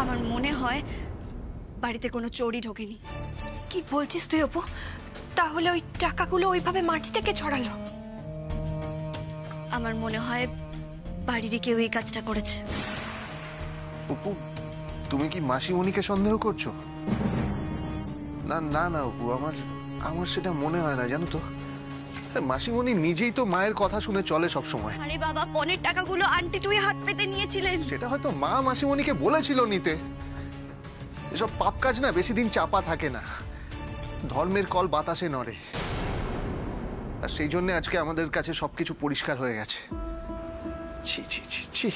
আমার মনে হয় বাড়িতে কোনো চোরই ঢোকেনি। কি বলছিস তুই অপু? তাহলে ওই টাকাগুলো ওইভাবে মাটি থেকে ছড়ালো? আমার মনে হয় বাড়িরই কেউ এই কাজটা করেছে। অপু, তুমি কি মাসিমণিকে সন্দেহ করছো? না না না অপু, আমার সেটা মনে হয় না, জানো তো। মাসিমণি নিজেই তো মায়ের কথা শুনে চলে সব সময়। আরে বাবা, পনের টাকাগুলো আন্টি টুই হাত পেতে নিয়েছিলেন। সেটা হয়তো মা মাসিমণিকে বলেছিল নিতে। এসব পাপ কাজ না বেশি দিন চাপা থাকে না, ধর্মের কল বাতাসে নড়ে। আর সেই জন্য আজকে আমাদের কাছে সবকিছু পরিষ্কার হয়ে গেছে। ছি ছি ছি ছি,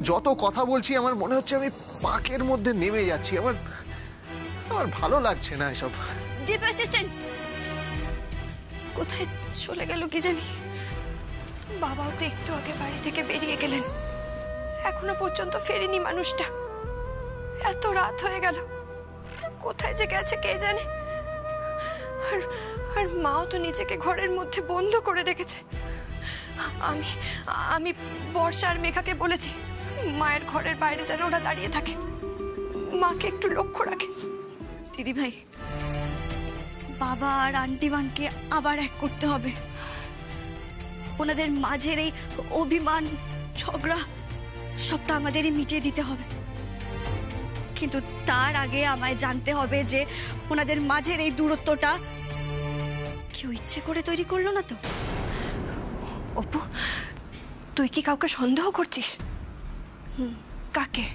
যত কথা বলছি আমার মনে হচ্ছে আমি পাকের মধ্যে নেমে যাচ্ছি। আমার ভালো লাগছে না এসব। ডিপ অ্যাসিস্ট্যান্ট কোথায় চলে গেল কি জানি। বাবাও তো একটু আগে বাড়ি থেকে বেরিয়ে গেলেন, এখনো পর্যন্ত ফেরেনি মানুষটা। এত রাত হয়ে গেল, কোথায় যে গেছে কে জানে। আর মাও তো নিজেকে ঘরের মধ্যে বন্ধ করে রেখেছে। আমি বর্ষা আর মেঘাকে বলেছি মায়ের ঘরের বাইরে যেন ওরা দাঁড়িয়ে থাকে, মাকে একটু লক্ষ্য রাখে। দিদি ভাই, বাবা আর আন্টিমানকে আবার এক করতে হবে। ওনাদের মাঝের এই অভিমান ঝগড়া সবটা আমাদেরই মিটিয়ে দিতে হবে। কিন্তু তার আগে আমায় জানতে হবে যে ওনাদের মাঝের এই দূরত্বটা কেউ ইচ্ছে করে তৈরি করলো না তো। অপু, তুই কি কাউকে সন্দেহ করছিস? কাকে?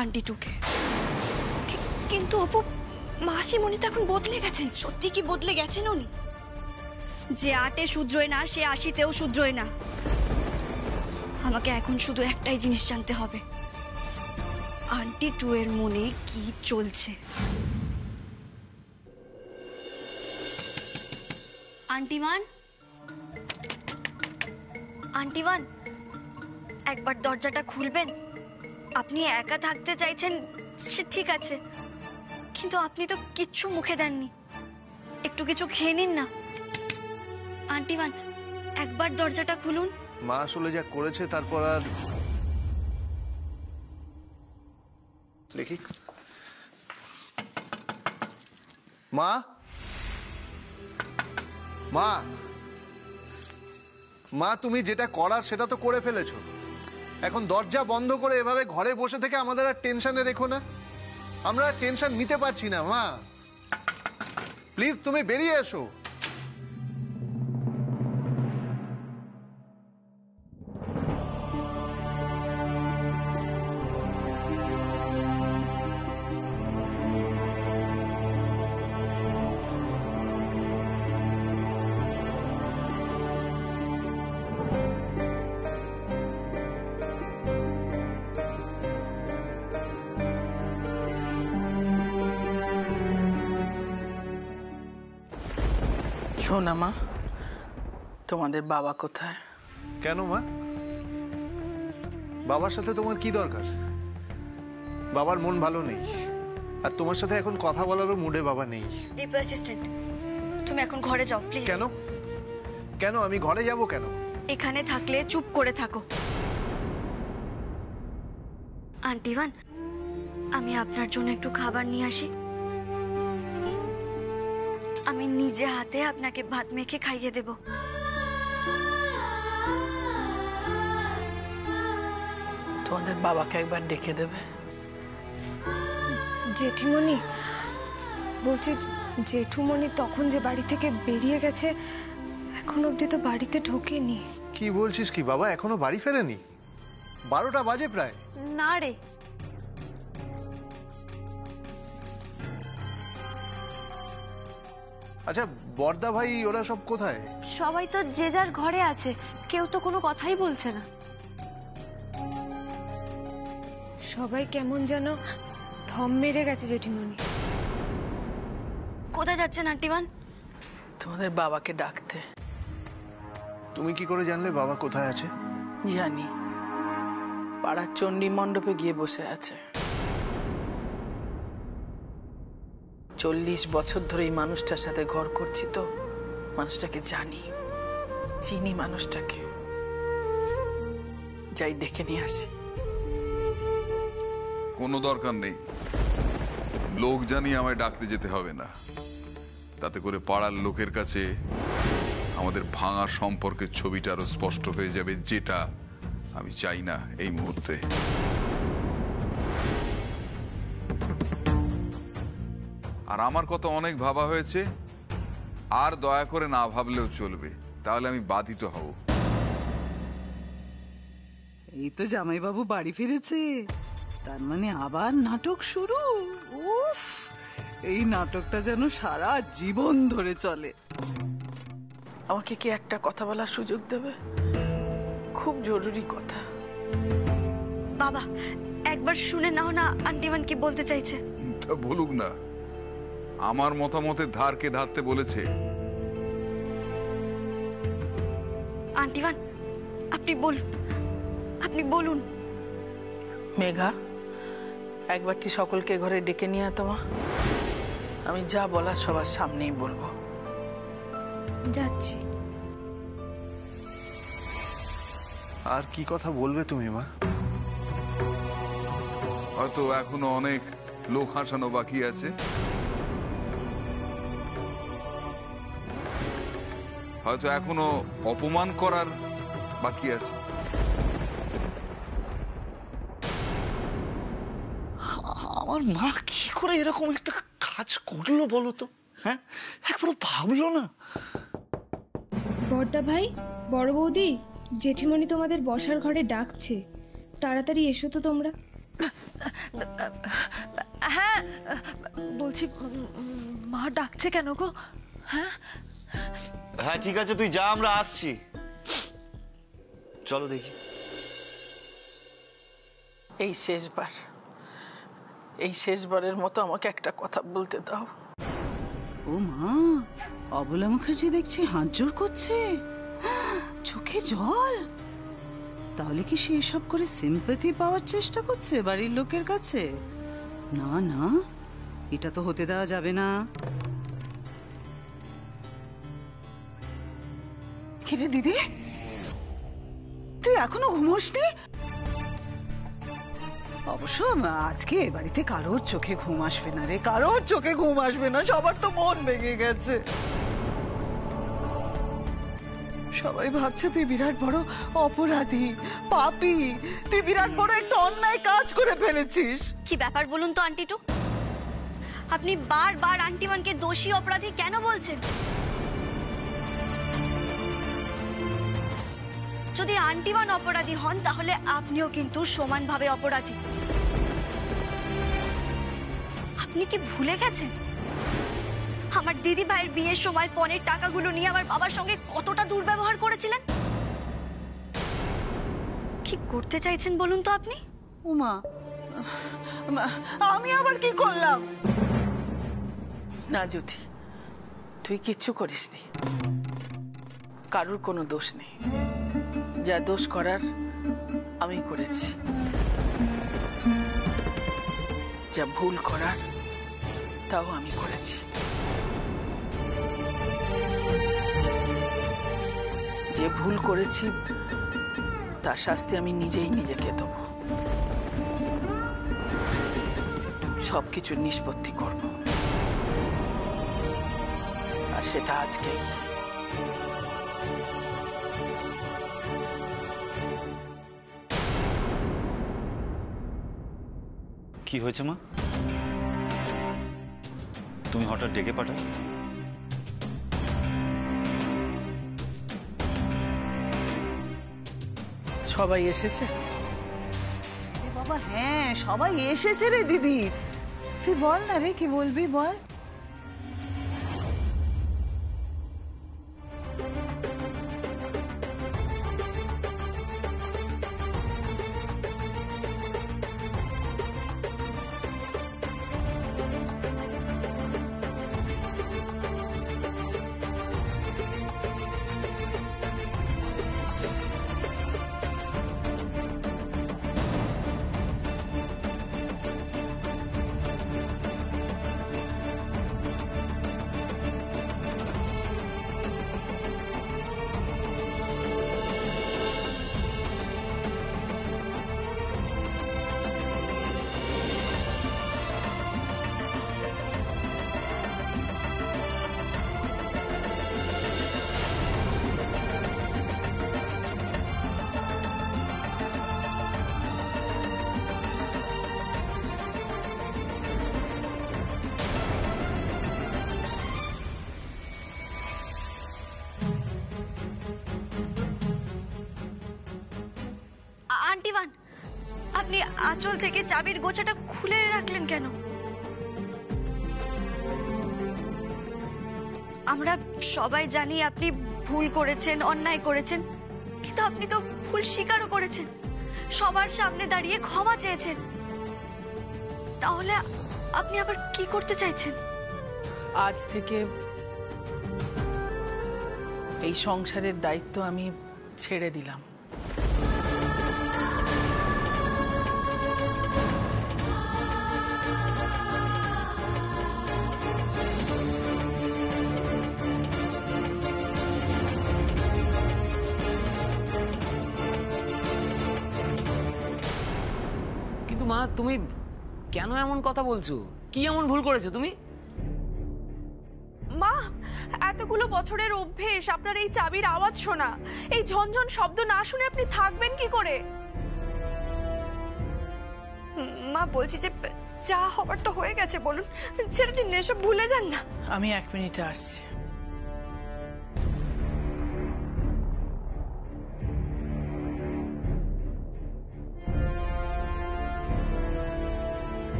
আন্টি টুকে। কিন্তু অপু, মাসিমণি তো এখন বদলে গেছেন। সত্যি কি বদলে গেছেন উনি? যে 8-এ শুধরোয় না সে 80-তেও শুধরোয় না। আমাকে এখন শুধু একটাই জিনিস জানতে হবে, আন্টি টু এর মনে কি চলছে। আন্টিমান, আন্টিমান, একবার দরজাটা খুলবেন? আপনি একা থাকতে চাইছেন সে ঠিক আছে, কিন্তু আপনি তো কিচ্ছু মুখে দেননি। একটু কিছু খেয়ে নিন না। আন্টিমান, একবার দরজাটা খুলুন। মা আসলে যা করেছে তারপর আর দেখি। মা, মা, মা, তুমি যেটা করার সেটা তো করে ফেলেছো। এখন দরজা বন্ধ করে এভাবে ঘরে বসে থেকে আমাদের আর টেনশনে রেখো না। আমরা টেনশন নিতে পারছি না। মা প্লিজ তুমি বেরিয়ে এসো। শোনা মা, তোমাদের বাবা কোথায়? কেন মা, বাবার সাথে তোমার কি দরকার? বাবার মন ভালো নেই, আর তোমার সাথে এখন কথা বলারও মুডে বাবা নেই। ডিপো অ্যাসিস্ট্যান্ট, তুমি এখন ঘরে যাও প্লিজ। কেন? কেন আমি ঘরে যাব কেন? এখানে থাকলে চুপ করে থাকো। আন্টিমান, আমি আপনার জন্য একটু খাবার নিয়ে আসি। আমি নিজে হাতে আপনাকে ভাত মেখে খাইয়ে দেব। তোমাদের বাবাকে একবার ডেকে দেবে? জেঠিমণি, বলছি জেঠুমণি তখন যে বাড়ি থেকে বেরিয়ে গেছে এখন অবধি তো বাড়িতে ঢোকেনি। কি বলছিস কি বাবা, এখনো বাড়ি ফেরেনি? 12টা বাজে প্রায়। না রে, আচ্ছা বর্দা ভাই ওরা সব কোথায়? সবাই তো যে যার ঘরে আছে, কেউ তো কোনো কথাই বলছে না। সবাই কেমন যেন থম মেরে গেছে জেঠিমণি। কোথায় যাচ্ছেন আন্টিমান? তোমাদের বাবাকে ডাকতে। তুমি কি করে জানলে বাবা কোথায় আছে? জানি, পাড়ার চণ্ডী মণ্ডপে গিয়ে বসে আছে। 40 বছর ধরে এই মানুষটার সাথে ঘর করছি, তো মানুষটাকে জানি, চিনি মানুষটাকে। যাই দেখে নিয়ে আসি। কোনো দরকার নেই, লোক জানিয়ে আমায় ডাকতে যেতে হবে না। তাতে করে পাড়ার লোকের কাছে আমাদের ভাঙা সম্পর্কের ছবিটা আরো স্পষ্ট হয়ে যাবে, যেটা আমি চাই না এই মুহূর্তে। আর আমার কথা অনেক ভাবা হয়েছে, আর দয়া করে না ভাবলেও চলবে, তাহলে আমি বাধিত হব। এই তো জামাইবাবু বাড়ি ফিরেছে, তার মানে আবার নাটক শুরু। উফ, এই নাটকটা যেন সারা জীবন ধরে চলে। আমাকে কি একটা কথা বলার সুযোগ দেবে? খুব জরুরি কথা। বাবা, একবার শুনে নাও না আন্টিমান কি বলতে চাইছে। তা বলুক না, আমার মতামতের ধারকে ধারতে বলেছে। আন্টিমান, আপনি বলুন, আপনি বলুন। মেঘা, একবারটি সকলকে ঘরে ডেকে নিয়ে তোমা, আমি যা বলার সবার সামনেই বলবো। যাচ্ছি। আর কি কথা বলবে তুমি মা? হয়তো এখনো অনেক লোক হাসানো বাকি আছে, হয়তো এখনো অপমান করার বাকি আছে। আমার মা কি করে এরকম একটা কাজ করলো বলো তো? হ্যাঁ, একবার ভাবলো না? বড়দা ভাই, বড় বৌদি, জেঠিমণি তোমাদের বসার ঘরে ডাকছে, তাড়াতাড়ি এসো তো তোমরা। হ্যাঁ, বলছি মা ডাকছে কেন গো? হ্যাঁ হ্যাঁ ঠিক আছে, তুই যা, আমরা আসছি। চলো দেখি। এই শেষবারের মতো আমাকে একটা কথা বলতে দাও। ও মা, অবলা মুখার্জি দেখছি হাত জোর করছে, চোখে জল। তাহলে কি সে এসব করে সিম্প্যাথি পাওয়ার চেষ্টা করছে বাড়ির লোকের কাছে? না না, এটা তো হতে দেওয়া যাবে না। কিরে দিদি, তুই এখনো ঘুমোসনি? অবশ্য আজকে এ বাড়িতে কারোর চোখে ঘুম আসবে না রে, কারোর চোখে ঘুম আসবে না। সবার তো মন ভেঙে গেছে। সবাই ভাবছে তুই বিরাট বড় অপরাধী, পাপী, তুই বিরাট বড় একটা অন্যায় কাজ করে ফেলেছিস। কি ব্যাপার বলুন তো আন্টিটু, আপনি বারবার আন্টিমানকে দোষী অপরাধী কেন বলছেন? যদি আন্টিমান অপরাধী হন তাহলে আপনিও কিন্তু সমানভাবে অপরাধী। আপনি কি ভুলে গেছেন আমার দিদি ভাইয়ের বিয়ের সময় পণের টাকাগুলো নিয়ে আমার বাবার সঙ্গে কতটা দুর্ব্যবহার করেছিলেন? কি করতে চাইছেন বলুন তো আপনি? উমা, আমি আবার কি করলাম? না জ্যোতি, তুই কিচ্ছু করিসনি, কারুর কোনো দোষ নেই। যা দোষ করার আমি করেছি, যা ভুল করার তাও আমি করেছি। যে ভুল করেছি তার শাস্তি আমি নিজেই নিজেকে দেব। সবকিছুর নিষ্পত্তি করব, আর সেটা আজকেই। কি হয়েছে মা? তুমি হঠাৎ ডেকে পাঠাও? সবাই এসেছে? বাবা হ্যাঁ, সবাই এসেছে রে দিদি। তুই বল না রে, কি বলবি বল। আপনি আঁচল থেকে চাবির গোছাটা খুলে রাখলেন কেন? আমরা সবাই জানি আপনি ভুল করেছেন, অন্যায় করেছেন, কিন্তু আপনি তো ভুল স্বীকারও করেছেন, সবার সামনে দাঁড়িয়ে ক্ষমা চেয়েছেন। তাহলে আপনি আবার কি করতে চাইছেন? আজ থেকে এই সংসারের দায়িত্ব আমি ছেড়ে দিলাম। কিন্তু মা, তুমি কেন এমন কথা বলছো? কি এমন ভুল করেছো তুমি? মা, এতগুলো বছরের অভ্যেস আপনার এই চাবির আওয়াজ শোনা, এই ঝনঝন শব্দ না শুনে আপনি থাকবেন কি করে? মা, বলছি যে যা হবার তো হয়ে গেছে, বলুন, ছেড়ে দিন, এসব ভুলে যান না। আমি 1 মিনিটে আসছি।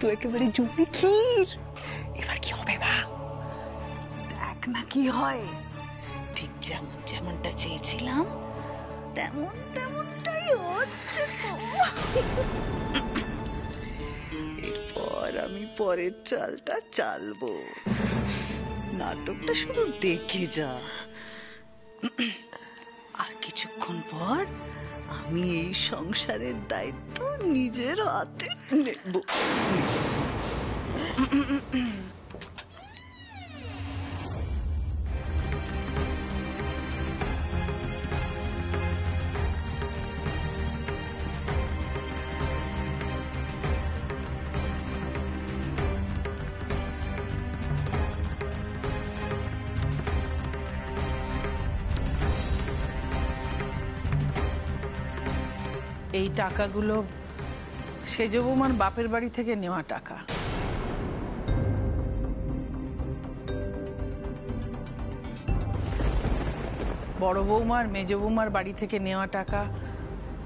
তো একেবারে জুড়ি ক্ষীর। এবার কি হবে মা? দেখ না কি হয়। ঠিক যেমনটা চেয়েছিলাম তেমনটাই হচ্ছে তো। এরপর আমি পরের চালটা চালবো, নাটকটা শুধু দেখে যা। আর কিছুক্ষণ পর আমি এই সংসারের দায়িত্ব নিজের হাতে নেব। এই টাকাগুলো সেজ বৌমার বাপের বাড়ি থেকে নেওয়া টাকা। বড় বৌমার মেজ বৌমার বাড়ি থেকে নেওয়া টাকা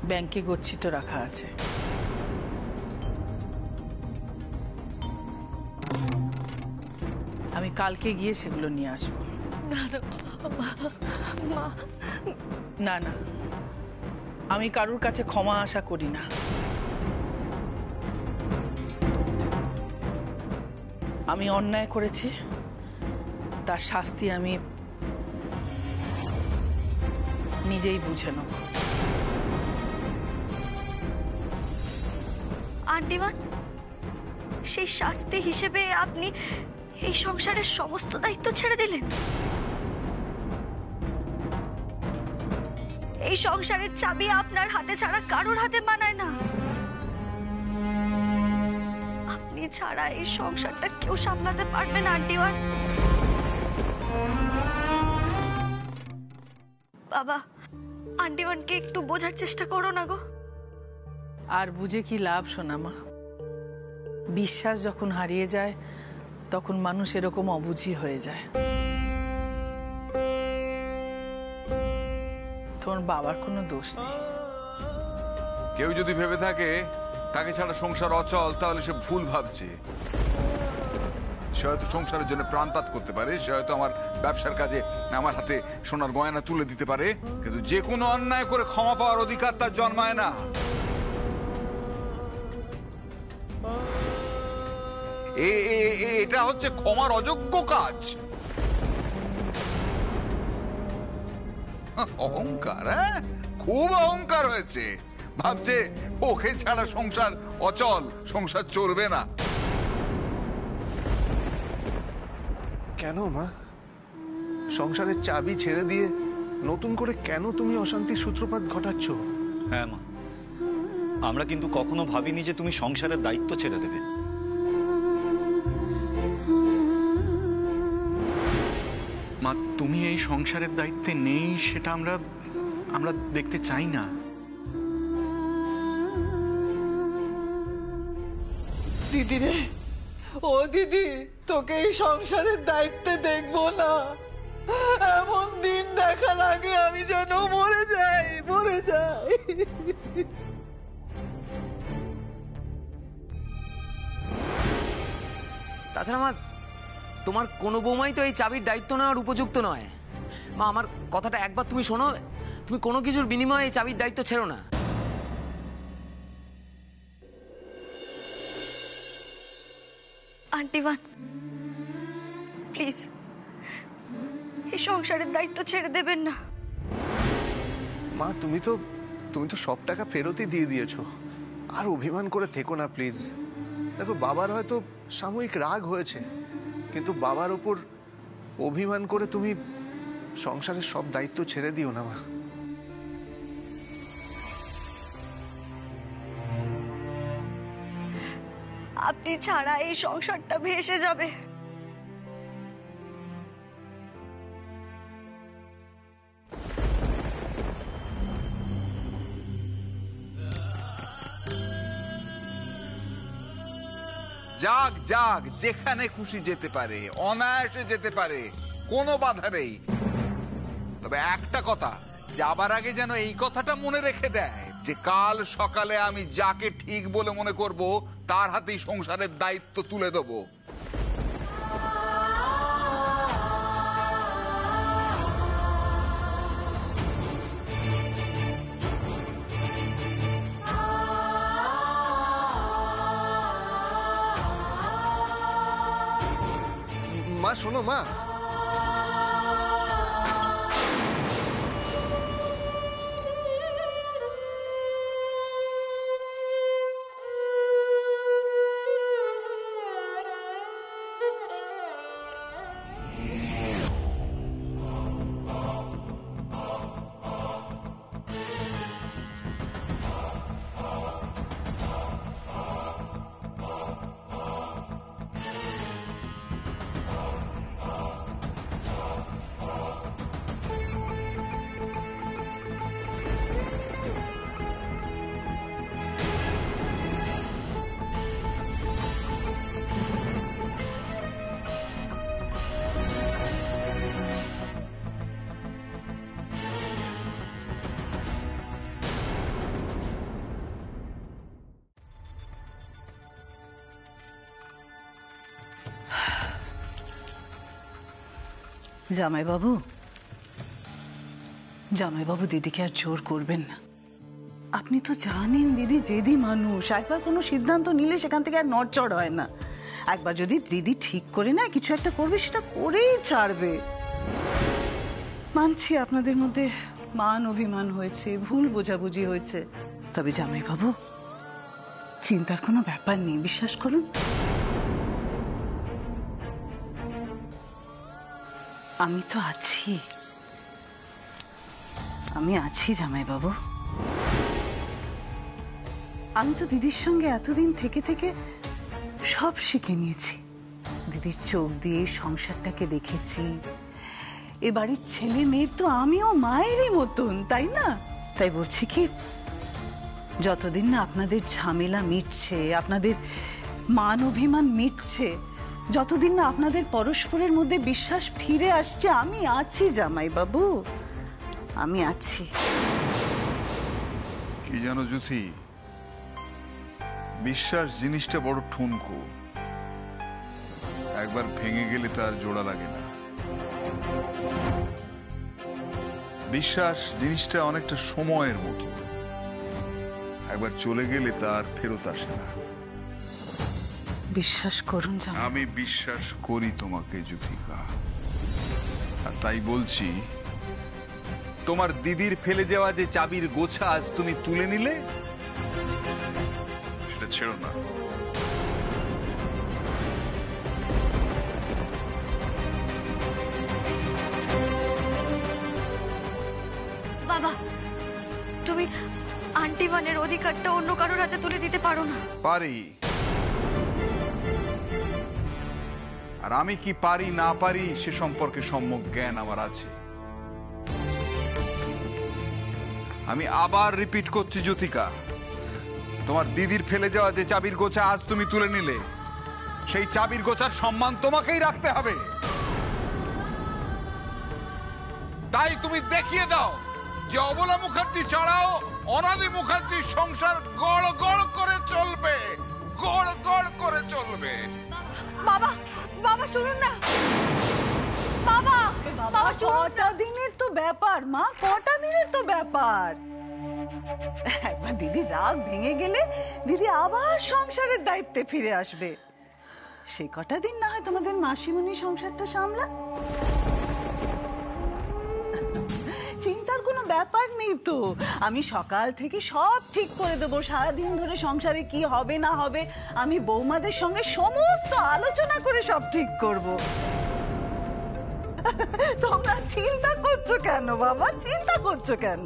ব্যাংকে গচ্ছিত রাখা আছে। আমি কালকে গিয়ে সেগুলো নিয়ে আসবো। না না, আমি কারুর কাছে ক্ষমা আশা করি না। আমি অন্যায় করেছি, তার শাস্তি আমি নিজেই বুঝে নেব। আন্টিমান, সেই শাস্তি হিসেবে আপনি এই সংসারের সমস্ত দায়িত্ব ছেড়ে দিলেন? এই সংসারের চাবি আপনার হাতে ছাড়া কারোর হাতে মানায় না। আপনি ছাড়া এই সংসারটা কেউ সামলাতে পারবে না আন্টিমান। বাবা, আন্টিমানকে একটু বোঝার চেষ্টা করো না গো। আর বুঝে কি লাভ সোনামা? বিশ্বাস যখন হারিয়ে যায় তখন মানুষ এরকম অবুঝি হয়ে যায়। তোমার বাবার কোনো দোষ নেই। কেউ যদি ভেবে থাকে তাকে ছাড়া সংসার অচল, তাহলে সে ভুল ভাবছে। সে হয়তো সংসারের জন্য প্রাণপাত করতে পারে, সে হয়তো আমার ব্যবসার কাজে আমার হাতে সোনার গয়না তুলে দিতে পারে, কিন্তু যে কোনো অন্যায় করে ক্ষমা পাওয়ার অধিকার তার জন্মায় না। এটা হচ্ছে ক্ষমার অযোগ্য কাজ। অহংকার, খুব অহংকার হয়েছে। ভাবছে ওকে ছাড়া সংসার অচল, সংসার চলবে না। কেন মা? সংসারের চাবি ছেড়ে দিয়ে নতুন করে কেন তুমি অশান্তির সূত্রপাত ঘটাচ্ছ? হ্যাঁ মা, আমরা কিন্তু কখনো ভাবিনি যে তুমি সংসারের দায়িত্ব ছেড়ে দেবে। মা, তুমি এই সংসারের দায়িত্বে নেই সেটা আমরা দেখতে চাই না। দিদি রে, ও দিদি, তোকে এই সংসারের দায়িত্বে দেখবো না। এমন দিন দেখার আগে আমি যেন মরে যাই। তাছাড়া মা, তোমার কোনো বৌমাই তো এই চাবির দায়িত্ব নেওয়ার উপযুক্ত নয়। মা, আমার কথাটা একবার তুমি শোনো। তুমি কোনো কিছুর বিনিময়ে এই চাবির দায়িত্ব ছেড়ো না। আন্টিবান, প্লিজ এই সংসারের দায়িত্ব ছেড়ে দেবেন না। মা, তুমি তো সব টাকা ফেরতই দিয়ে দিয়েছো। আর অভিমান করে থেকো না প্লিজ। দেখো, বাবার হয়তো সাময়িক রাগ হয়েছে, কিন্তু বাবার ওপর অভিমান করে তুমি সংসারের সব দায়িত্ব ছেড়ে দিও না মা। আপনি ছাড়া এই সংসারটা ভেসে যাবে। যাক যাক, যেখানে খুশি যেতে পারে, অনায়াসে যেতে পারে, কোনো বাধা নেই। তবে একটা কথা, যাবার আগে যেন এই কথাটা মনে রেখে দেয় যে কাল সকালে আমি যাকে ঠিক বলে মনে করব তার হাতেই সংসারের দায়িত্ব তুলে দেবো। মা শোনো মা, জামাইবাবু, জামাইবাবু দিদিকে আর জোর করবেন না। আপনি তো জানেন দিদি জেদি মানুষ, একবার কোনো সিদ্ধান্ত নিলে সেখান থেকে আর নড়চড় হয় না। একবার যদি দিদি ঠিক করে না কিছু একটা করবে, সেটা করেই ছাড়বে। মানছি আপনাদের মধ্যে মান অভিমান হয়েছে, ভুল বোঝাবুঝি হয়েছে, তবে জামাইবাবু চিন্তার কোনো ব্যাপার নেই, বিশ্বাস করুন। আমি তো আছি, আমি আছি জামাইবাবু। আমি তো দিদির সঙ্গে এতদিন থেকে থেকে সব শিখে নিয়েছি। দিদির চোখ দিয়ে সংসারটাকে দেখেছি। এ বাড়ির ছেলে মেয়ের তো আমিও মায়েরই মতন, তাই না? তাই বলছি কি, যতদিন না আপনাদের ঝামেলা মিটছে, আপনাদের মান অভিমান মিটছে, যতদিন না আপনাদের পরস্পরের মধ্যে বিশ্বাস ফিরে আসছে, আমি আছি জামাইবাবু, আমি আছি। কি জানো জ্যোতি, বিশ্বাস জিনিসটা বড় ঠুনকো। একবার ভেঙে গেলে তার জোড়া লাগে না। বিশ্বাস জিনিসটা অনেকটা সময়ের মতো, একবার চলে গেলে তার ফেরত আসে না। বিশ্বাস করুন জামাই। আমি বিশ্বাস করি তোমাকে জ্যোতিকা, আর তাই বলছি, তোমার দিদির ফেলে যাওয়া যে চাবির গোছা আজ তুমি তুলে নিলে, সেটা ছেড়ো না। বাবা, তুমি আন্টিবানের অধিকারটা অন্য কারোর হাতে তুলে দিতে পারো না। পারি, আর আমি কি পারি না পারি সে সম্পর্কে সম্যক জ্ঞান আমার আছে। আমি আবার রিপিট করছি জ্যোতিকা, তোমার দিদির ফেলে যাওয়া যে চাবির গোছা আজ তুমি তুলে নিলে, সেই চাবির গোছার সম্মান তোমাকেই রাখতে হবে। তাই তুমি দেখিয়ে দাও যে অবলা মুখার্জি ছাড়াও অনাদি মুখার্জির সংসার গড় গড় করে চলবে, গড় গড় করে চলবে। বাবা, বাবা শুনুন না, বাবা, বাবা কটা দিনের তো ব্যাপার মা, কটা দিনের তো ব্যাপার। একবার দিদি রাগ ভেঙে গেলে দিদি আবার সংসারের দায়িত্বে ফিরে আসবে। সে কটা দিন না হয় তোমাদের মাসিমণি সংসারটা সামলা, চিন্তার কোনো ব্যাপার নেই তো। আমি সকাল থেকে সব ঠিক করে দেবো, সারাদিন ধরে সংসারে কি হবে না হবে আমি বৌমাদের সঙ্গে সমস্ত আলোচনা করে সব ঠিক করব। তোমরা চিন্তা করছো কেন বাবা, চিন্তা করছো কেন?